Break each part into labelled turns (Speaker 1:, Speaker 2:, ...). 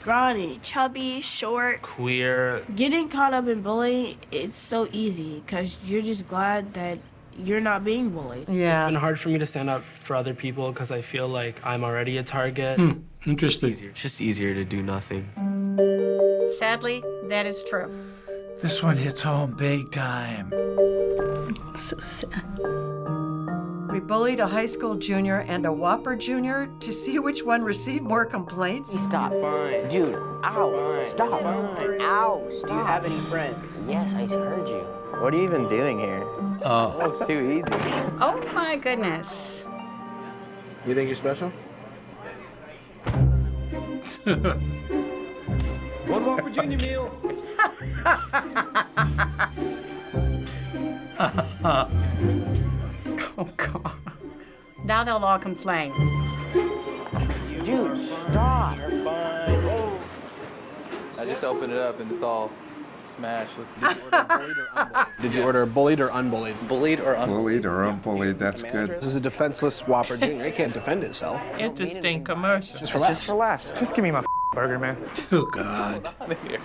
Speaker 1: scrawny, chubby, short,
Speaker 2: queer.
Speaker 1: Getting caught up in bullying, it's so easy because you're just glad that you're not being bullied.
Speaker 3: Yeah.
Speaker 2: It's been hard for me to stand up for other people because I feel like I'm already a target.
Speaker 4: Interesting.
Speaker 2: It's just easier to do nothing.
Speaker 5: Sadly, that is true.
Speaker 6: This one hits home big time.
Speaker 3: So sad. We bullied a high school junior and a Whopper junior to see which one received more complaints.
Speaker 7: Stop.
Speaker 2: Fine.
Speaker 7: Dude, ow.
Speaker 2: Fine.
Speaker 7: Stop.
Speaker 2: Fine.
Speaker 7: Ow, stop.
Speaker 2: Do you have any friends?
Speaker 7: Yes, I heard you.
Speaker 8: What are you even doing here?
Speaker 4: Oh.
Speaker 8: It's too easy.
Speaker 5: Oh my goodness.
Speaker 8: You think you're special?
Speaker 2: One more Virginia meal.
Speaker 5: Oh, God. Now they'll all complain.
Speaker 7: Dude, stop.
Speaker 8: You're fine. Oh. I just opened it up and it's all smashed.
Speaker 9: Did you order bullied or unbullied?
Speaker 8: Bullied or unbullied?
Speaker 6: Bullied or unbullied, that's good.
Speaker 9: This is a defenseless Whopper Jr. It can't defend itself.
Speaker 10: Interesting commercial.
Speaker 9: Just relax.
Speaker 8: Just relax. Just give me my burger, man.
Speaker 4: Oh, God.
Speaker 8: Out of here.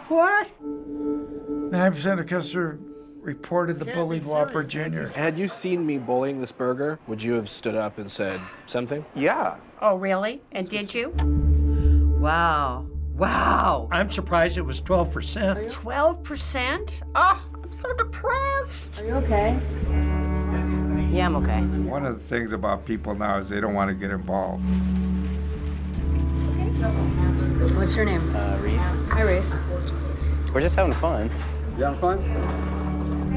Speaker 3: What?
Speaker 6: 9% of customers reported the bullied Whopper Jr.
Speaker 9: Had you seen me bullying this burger, would you have stood up and said something?
Speaker 8: Yeah.
Speaker 5: Oh, really? And did you?
Speaker 3: Wow. Wow.
Speaker 4: I'm surprised it was 12%.
Speaker 5: 12%? Oh, I'm so depressed.
Speaker 1: Are you okay?
Speaker 7: Yeah, I'm okay.
Speaker 6: One of the things about people now is they don't want to get involved.
Speaker 7: What's your name? Reese.
Speaker 1: Hi, Race.
Speaker 8: We're just having fun.
Speaker 11: You having fun?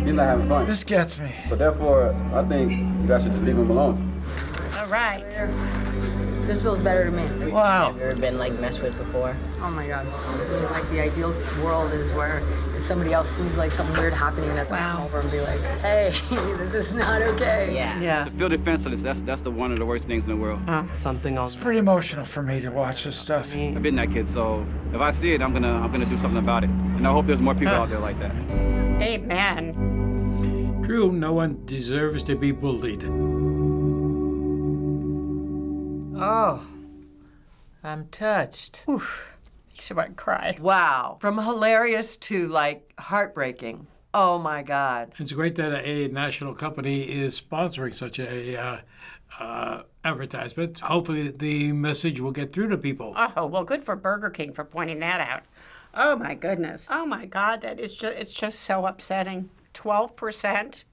Speaker 11: He's not having fun.
Speaker 6: This gets me.
Speaker 11: But therefore, I think you guys should just leave him alone.
Speaker 5: All right.
Speaker 1: This feels better to me.
Speaker 4: Wow.
Speaker 7: Have you ever been like messed with before?
Speaker 12: Oh my God. Like the ideal world is where if somebody else sees like something weird happening, that they come over and be like, hey, this is not okay.
Speaker 3: Yeah.
Speaker 11: To feel defenseless, that's the one of the worst things in the world.
Speaker 2: Something else.
Speaker 6: It's pretty emotional for me to watch this stuff.
Speaker 11: I've been that kid, so if I see it, I'm gonna do something about it. And I hope there's more people out there like that.
Speaker 5: Amen.
Speaker 4: True, no one deserves to be bullied.
Speaker 10: Oh, I'm touched.
Speaker 5: Oof. Makes you want to cry.
Speaker 3: Wow. From hilarious to like heartbreaking. Oh my God.
Speaker 4: It's great that a national company is sponsoring such a advertisement. Hopefully the message will get through to people.
Speaker 5: Oh, well, good for Burger King for pointing that out. Oh, my goodness. Oh, my God, it's just so upsetting. 12%?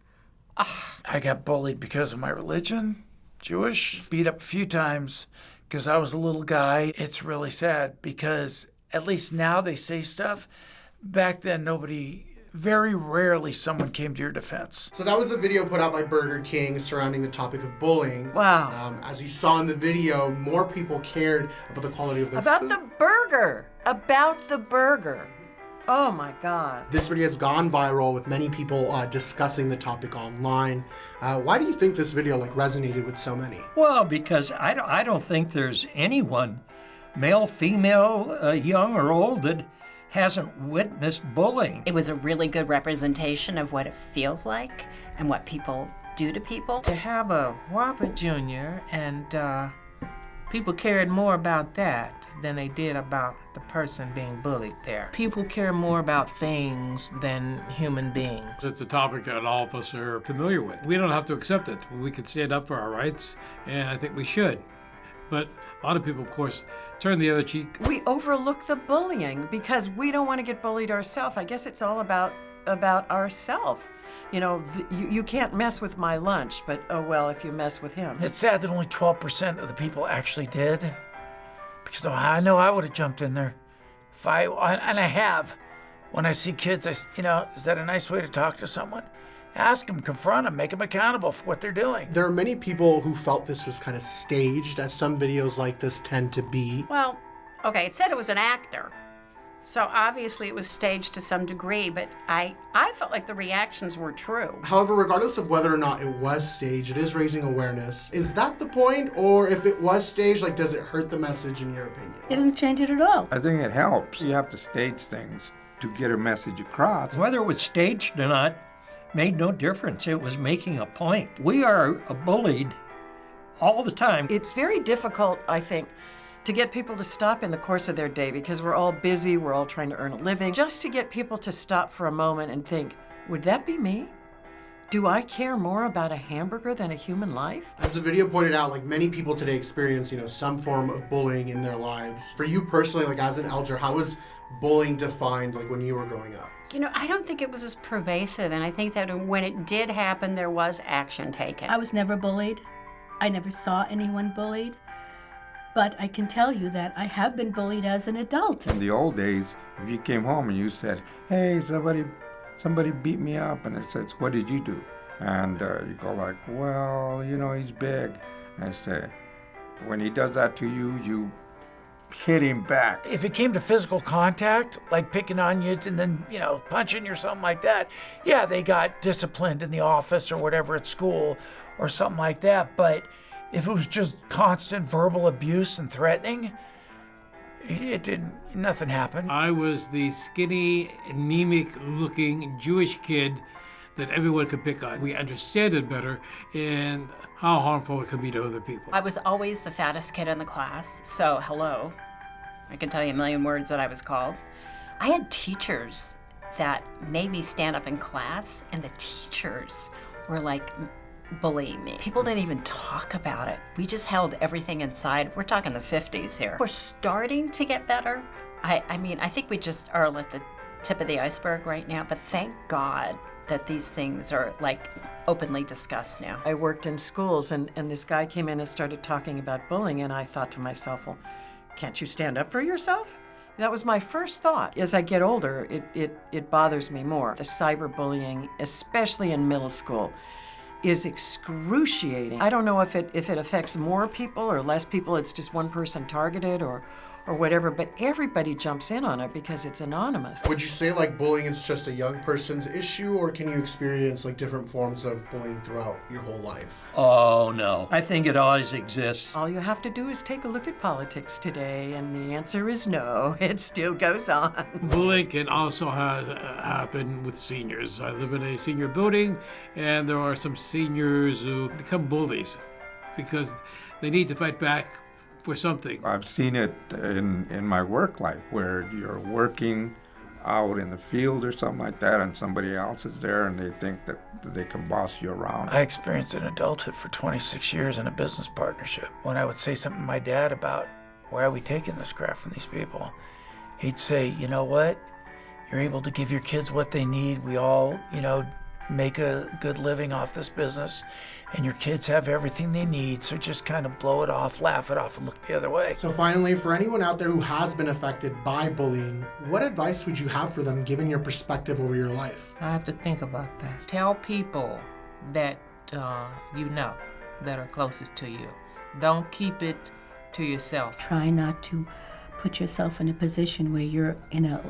Speaker 6: I got bullied because of my religion, Jewish, beat up a few times because I was a little guy. It's really sad because at least now they say stuff. Back then, very rarely someone came to your defense.
Speaker 13: So that was a video put out by Burger King surrounding the topic of bullying.
Speaker 3: Wow.
Speaker 13: As you saw in the video, more people cared about the quality of their food.
Speaker 3: About the burger. About the burger. Oh my God.
Speaker 13: This video has gone viral with many people discussing the topic online. Why do you think this video resonated with so many?
Speaker 4: Well, because I don't think there's anyone, male, female, young or old, that hasn't witnessed bullying.
Speaker 14: It was a really good representation of what it feels like and what people do to people.
Speaker 10: To have a Whopper Jr. and people cared more about that than they did about the person being bullied there. People care more about things than human beings.
Speaker 4: It's a topic that all of us are familiar with. We don't have to accept it. We can stand up for our rights, and I think we should. But a lot of people, of course, turn the other cheek.
Speaker 3: We overlook the bullying because we don't want to get bullied ourselves. I guess it's all about ourselves. You know, you can't mess with my lunch, but oh well, if you mess with him.
Speaker 6: It's sad that only 12% of the people actually did. Because I know I would have jumped in there. And I have. When I see kids, is that a nice way to talk to someone? Ask them, confront them, make them accountable for what they're doing.
Speaker 13: There are many people who felt this was kind of staged, as some videos like this tend to be.
Speaker 5: Well, okay, it said it was an actor. So obviously it was staged to some degree, but I felt like the reactions were true.
Speaker 13: However, regardless of whether or not it was staged, it is raising awareness. Is that the point? Or if it was staged, does it hurt the message in your opinion?
Speaker 5: It doesn't change it at all.
Speaker 6: I think it helps. You have to stage things to get a message across.
Speaker 4: Whether it was staged or not made no difference. It was making a point. We are bullied all the time.
Speaker 3: It's very difficult, I think, to get people to stop in the course of their day, because we're all busy, we're all trying to earn a living, just to get people to stop for a moment and think, would that be me? Do I care more about a hamburger than a human life?
Speaker 13: As the video pointed out, like many people today experience, some form of bullying in their lives. For you personally, like as an elder, how was bullying defined like when you were growing up?
Speaker 5: I don't think it was as pervasive, and I think that when it did happen, there was action taken.
Speaker 15: I was never bullied. I never saw anyone bullied. But I can tell you that I have been bullied as an adult.
Speaker 16: In the old days, if you came home and you said, hey, somebody beat me up, and it says, what did you do? And you go like, well, he's big. And I say, when he does that to you, you hit him back.
Speaker 6: If it came to physical contact, like picking on you and then, punching you or something like that, yeah, they got disciplined in the office or whatever at school or something like that. But if it was just constant verbal abuse and threatening, nothing happened.
Speaker 4: I was the skinny, anemic-looking Jewish kid that everyone could pick on. We understand it better and how harmful it can be to other people.
Speaker 14: I was always the fattest kid in the class, so hello. I can tell you a million words that I was called. I had teachers that made me stand up in class, and the teachers were like bullying me. People didn't even talk about it. We just held everything inside. We're talking the 50s here. We're starting to get better. I mean, I think we just are at the tip of the iceberg right now, but thank God that these things are like openly discussed now.
Speaker 3: I worked in schools, and this guy came in and started talking about bullying, and I thought to myself, well, can't you stand up for yourself? That was my first thought. As I get older, it bothers me more. The cyberbullying, especially in middle school, is excruciating. I don't know if it affects more people or less people, it's just one person targeted or whatever, but everybody jumps in on it because it's anonymous.
Speaker 13: Would you say like bullying is just a young person's issue, or can you experience like different forms of bullying throughout your whole life?
Speaker 17: Oh, no. I think it always exists.
Speaker 3: All you have to do is take a look at politics today, and the answer is no. It still goes on.
Speaker 4: Bullying can also happen with seniors. I live in a senior building, and there are some seniors who become bullies because they need to fight back for something.
Speaker 16: I've seen it in my work life where you're working out in the field or something like that, and somebody else is there and they think that they can boss you around.
Speaker 6: I experienced in adulthood for 26 years in a business partnership. When I would say something to my dad about why are we taking this crap from these people, he'd say, you know what? You're able to give your kids what they need. We all, make a good living off this business, and your kids have everything they need, so just kind of blow it off, laugh it off, and look the other way.
Speaker 13: So finally, for anyone out there who has been affected by bullying, what advice would you have for them given your perspective over your life?
Speaker 10: I have to think about that. Tell people that that are closest to you. Don't keep it to yourself.
Speaker 15: Try not to put yourself in a position where you're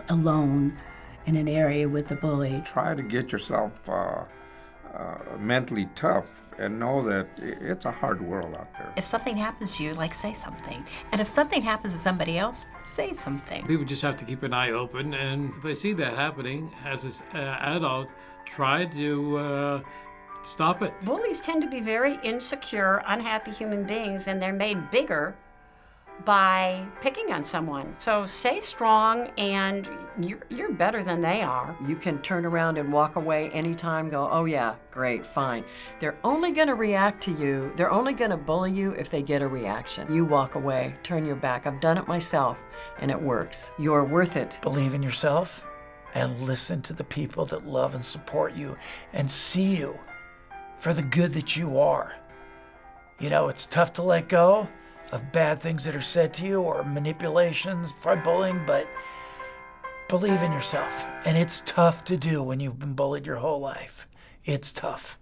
Speaker 15: alone in an area with the bully.
Speaker 16: Try to get yourself mentally tough and know that it's a hard world out there.
Speaker 14: If something happens to you, say something. And if something happens to somebody else, say something.
Speaker 4: People just have to keep an eye open, and if they see that happening as an adult, try to stop it.
Speaker 5: Bullies tend to be very insecure, unhappy human beings, and they're made bigger by picking on someone. So stay strong, and you're better than they are.
Speaker 3: You can turn around and walk away anytime, go, oh yeah, great, fine. They're only gonna react to you, they're only gonna bully you if they get a reaction. You walk away, turn your back. I've done it myself, and it works. You're worth it.
Speaker 6: Believe in yourself and listen to the people that love and support you and see you for the good that you are. It's tough to let go of bad things that are said to you or manipulations by bullying, but believe in yourself. And it's tough to do when you've been bullied your whole life. It's tough.